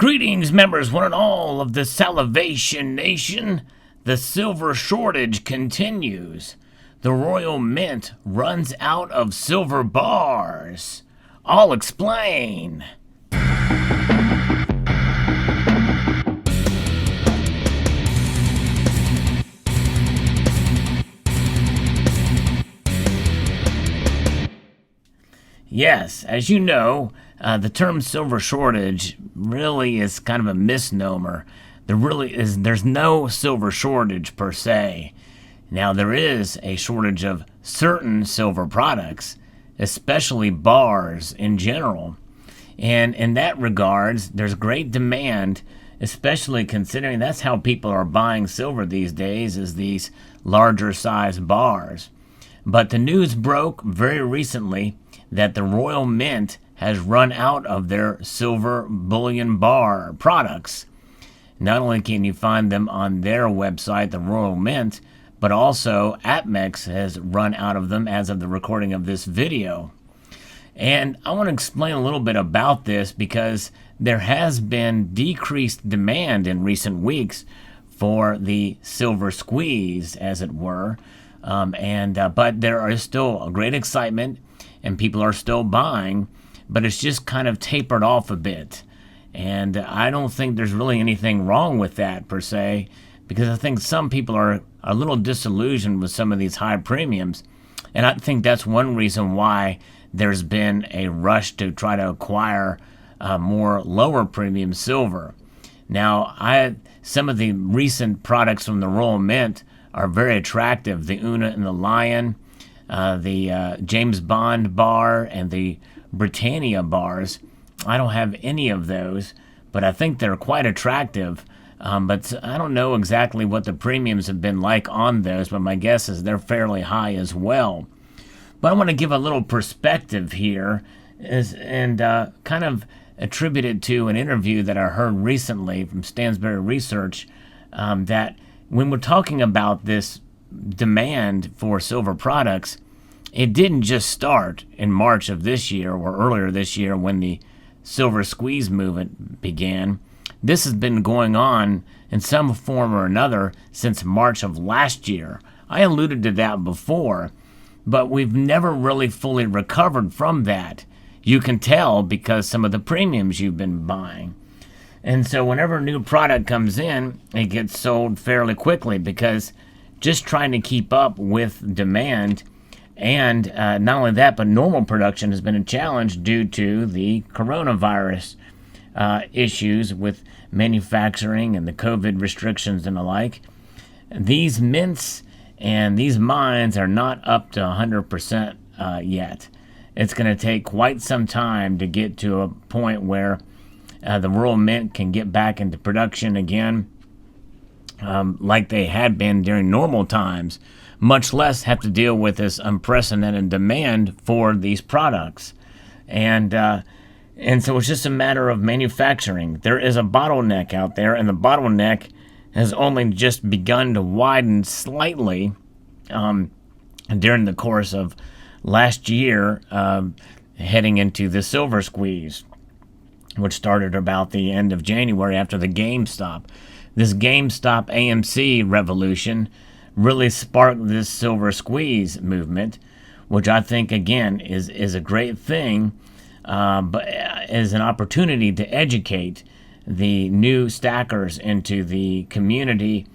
Greetings, members, one and all of the Salivation Nation. The silver shortage continues. The Royal Mint runs out of silver bars. I'll explain. Yes, as you know, the term silver shortage really is kind of a misnomer. There's no silver shortage per se. Now, there is a shortage of certain silver products, especially bars in general. And in that regards, there's great demand, especially considering that's how people are buying silver these days, is these larger size bars. But the news broke very recently that the Royal Mint has run out of their silver bullion bar products. Not only can you find them on their website, the Royal Mint, but also APMEX has run out of them as of the recording of this video. And I want to explain a little bit about this because there has been decreased demand in recent weeks for the silver squeeze, as it were. But there is still a great excitement and people are still buying, but it's just kind of tapered off a bit. And I don't think there's really anything wrong with that per se, because I think some people are a little disillusioned with some of these high premiums. And I think that's one reason why there's been a rush to try to acquire more lower premium silver. Now, some of the recent products from the Royal Mint are very attractive. The Una and the Lion, the James Bond bar, and the Britannia bars. I don't have any of those, but I think they're quite attractive. But I don't know exactly what the premiums have been like on those, but my guess is they're fairly high as well. But I want to give a little perspective here and kind of attribute it to an interview that I heard recently from Stansberry Research, that when we're talking about this demand for silver products, it didn't just start in March of this year or earlier this year when the silver squeeze movement began. This has been going on in some form or another since March of last year. I alluded to that before, but we've never really fully recovered from that. You can tell because some of the premiums you've been buying. And so whenever a new product comes in, it gets sold fairly quickly because just trying to keep up with demand, and not only that, but normal production has been a challenge due to the coronavirus issues with manufacturing and the COVID restrictions and the like. These mints and these mines are not up to 100% yet. It's going to take quite some time to get to a point where the Royal Mint can get back into production again, like they had been during normal times, much less have to deal with this unprecedented demand for these products. And so it's just a matter of manufacturing. There is a bottleneck out there, and the bottleneck has only just begun to widen slightly during the course of last year, heading into the silver squeeze, which started about the end of January after the GameStop. This GameStop AMC revolution really sparked this silver squeeze movement, which I think, again, is a great thing, but is an opportunity to educate the new stackers into the community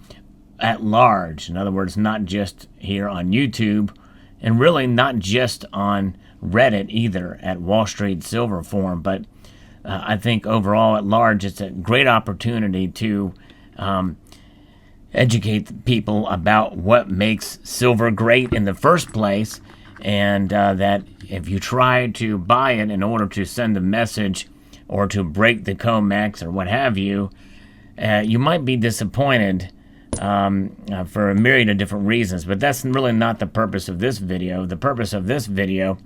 at large. In other words, not just here on YouTube, and really not just on Reddit either at Wall Street Silver Forum, but I think overall at large it's a great opportunity to educate people about what makes silver great in the first place, and that if you try to buy it in order to send a message or to break the COMEX or what have you, you might be disappointed for a myriad of different reasons. But that's really not the purpose of this video. The purpose of this video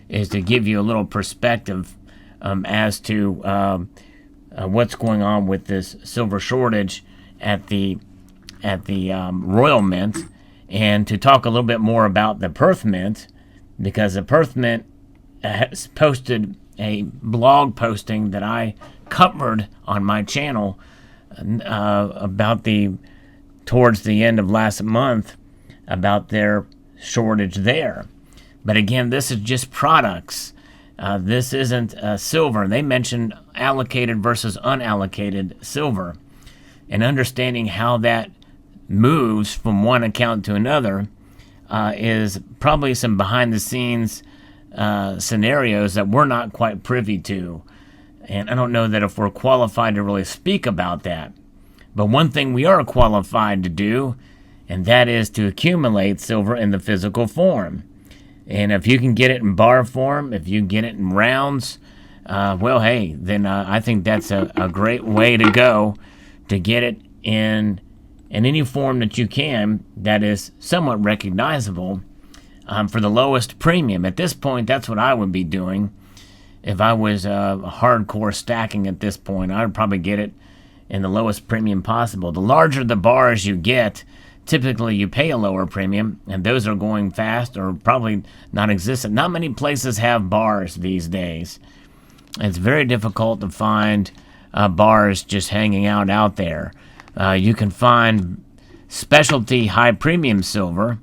is to give you a little perspective as to what's going on with this silver shortage at the Royal Mint, and to talk a little bit more about the Perth Mint, because the Perth Mint has posted a blog posting that I covered on my channel towards the end of last month about their shortage there. But again, this is just products. This isn't silver. They mentioned allocated versus unallocated silver. And understanding how that moves from one account to another is probably some behind-the-scenes scenarios that we're not quite privy to. And I don't know that if we're qualified to really speak about that. But one thing we are qualified to do, and that is to accumulate silver in the physical form. And if you can get it in bar form, if you can get it in rounds, well, hey, then I think that's a great way to go to get it in any form that you can that is somewhat recognizable for the lowest premium. At this point, that's what I would be doing. If I was hardcore stacking at this point, I would probably get it in the lowest premium possible. The larger the bars you get, typically you pay a lower premium, and those are going fast or probably non-existent. Not many places have bars these days. It's very difficult to find bars just hanging out there. You can find specialty high premium silver,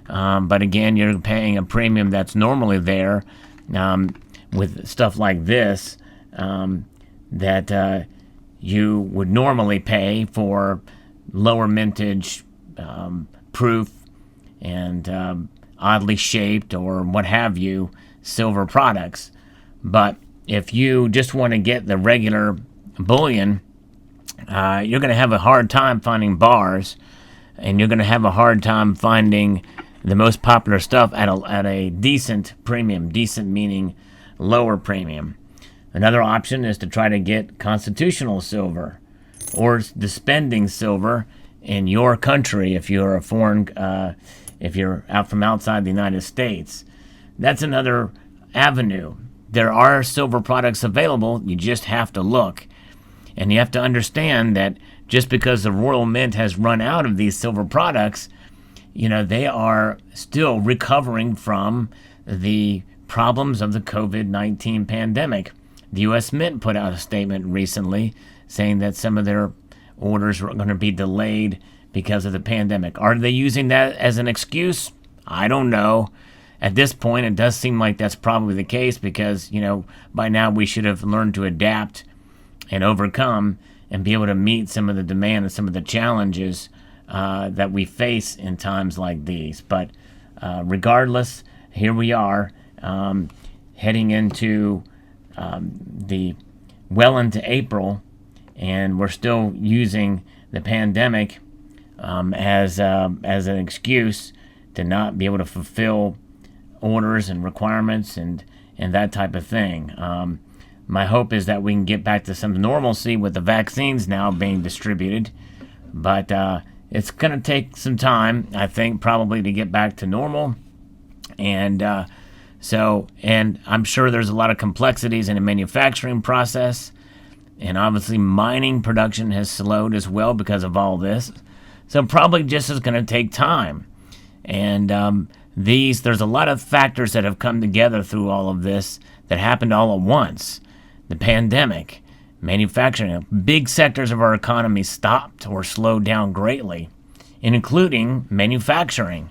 but again, you're paying a premium that's normally there with stuff like this that you would normally pay for lower mintage proof and oddly shaped or what have you silver products. But if you just want to get the regular bullion, you're going to have a hard time finding bars, and you're going to have a hard time finding the most popular stuff at a decent premium. Decent meaning lower premium. Another option is to try to get constitutional silver or the spending silver in your country if you're a foreign, if you're out from outside the United States. That's another avenue. There are silver products available. You just have to look. And you have to understand that just because the Royal Mint has run out of these silver products, they are still recovering from the problems of the COVID-19 pandemic. The U.S. Mint put out a statement recently saying that some of their orders were going to be delayed because of the pandemic. Are they using that as an excuse? I don't know. At this point, it does seem like that's probably the case because, by now we should have learned to adapt and overcome and be able to meet some of the demand and some of the challenges that we face in times like these. But regardless, here we are heading into into April, and we're still using the pandemic as an excuse to not be able to fulfill orders and requirements and that type of thing. My hope is that we can get back to some normalcy with the vaccines now being distributed, but it's going to take some time, I think, probably to get back to normal. And and I'm sure there's a lot of complexities in the manufacturing process, and obviously mining production has slowed as well because of all this. So probably just is going to take time. And there's a lot of factors that have come together through all of this that happened all at once. The pandemic, manufacturing, big sectors of our economy stopped or slowed down greatly, including manufacturing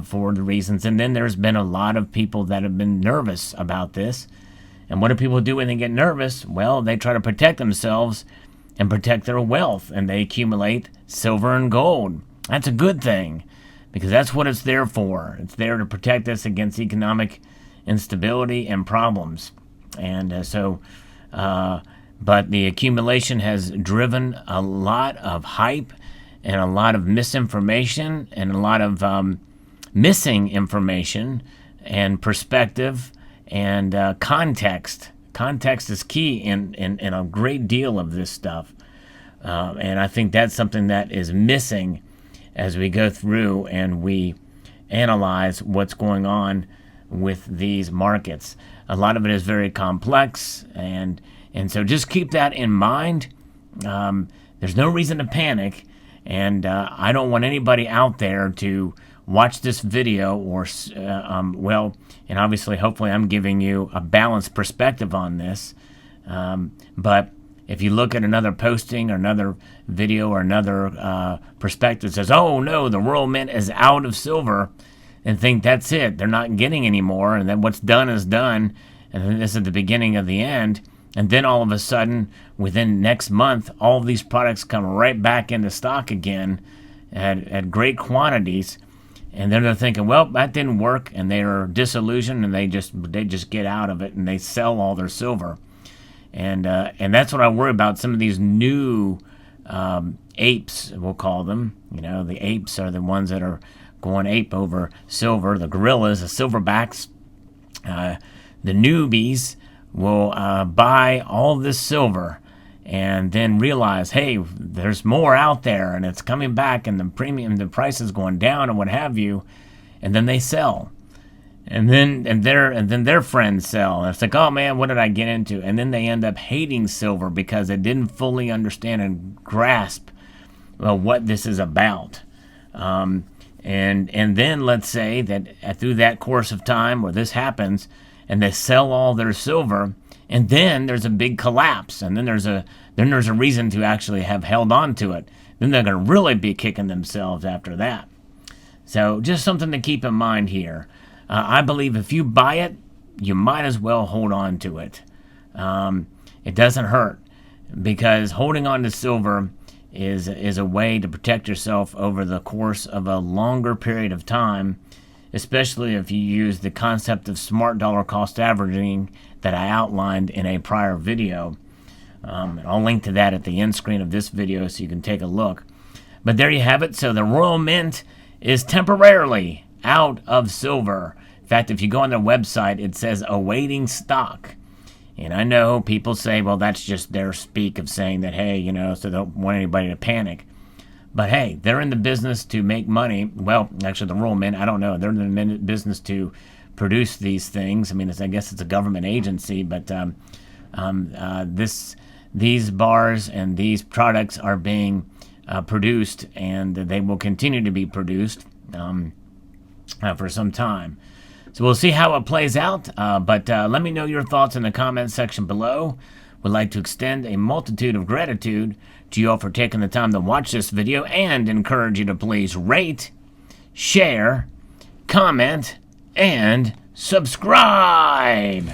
for the reasons. And then there's been a lot of people that have been nervous about this. And what do people do when they get nervous? Well, they try to protect themselves and protect their wealth, and they accumulate silver and gold. That's a good thing, because that's what it's there for. It's there to protect us against economic instability and problems. And but the accumulation has driven a lot of hype and a lot of misinformation and a lot of missing information and perspective and context. Context is key in a great deal of this stuff. And I think that's something that is missing as we go through and we analyze what's going on with these markets. A lot of it is very complex, and so just keep that in mind. There's no reason to panic, and I don't want anybody out there to watch this video and obviously, hopefully, I'm giving you a balanced perspective on this. But if you look at another posting or another video or another perspective that says, oh no, the World Mint is out of silver, and think that's it, they're not getting any more, and then what's done is done, and then this is the beginning of the end, and then all of a sudden, within next month, all of these products come right back into stock again at great quantities, and then they're thinking, well, that didn't work, and they are disillusioned, and they just get out of it, and they sell all their silver. And that's what I worry about. Some of these new apes, we'll call them. You know, the apes are the ones that are going ape over silver. The gorillas, the silverbacks, the newbies will buy all this silver and then realize, hey, there's more out there, and it's coming back, and the price is going down, and what have you, and then they sell. And then their friends sell. And it's like, oh man, what did I get into? And then they end up hating silver because they didn't fully understand and grasp what this is about. And then let's say that through that course of time where this happens, and they sell all their silver, and then there's a big collapse, and then there's a reason to actually have held on to it. Then they're going to really be kicking themselves after that. So just something to keep in mind here. I believe if you buy it, you might as well hold on to it. It doesn't hurt, because holding on to silver is a way to protect yourself over the course of a longer period of time, especially if you use the concept of smart dollar cost averaging that I outlined in a prior video. I'll link to that at the end screen of this video so you can take a look. But there you have it. So the Royal Mint is temporarily out of silver. In fact, if you go on their website, it says awaiting stock. And I know people say, well, that's just their speak of saying that, hey, you know, so they don't want anybody to panic. But hey, they're in the business to make money. Well, actually, the Royal Mint, I don't know. They're in the business to produce these things. I mean, I guess it's a government agency, but these bars and these products are being produced, and they will continue to be produced for some time. So we'll see how it plays out, but let me know your thoughts in the comments section below. Would like to extend a multitude of gratitude to you all for taking the time to watch this video, and encourage you to please rate, share, comment, and subscribe.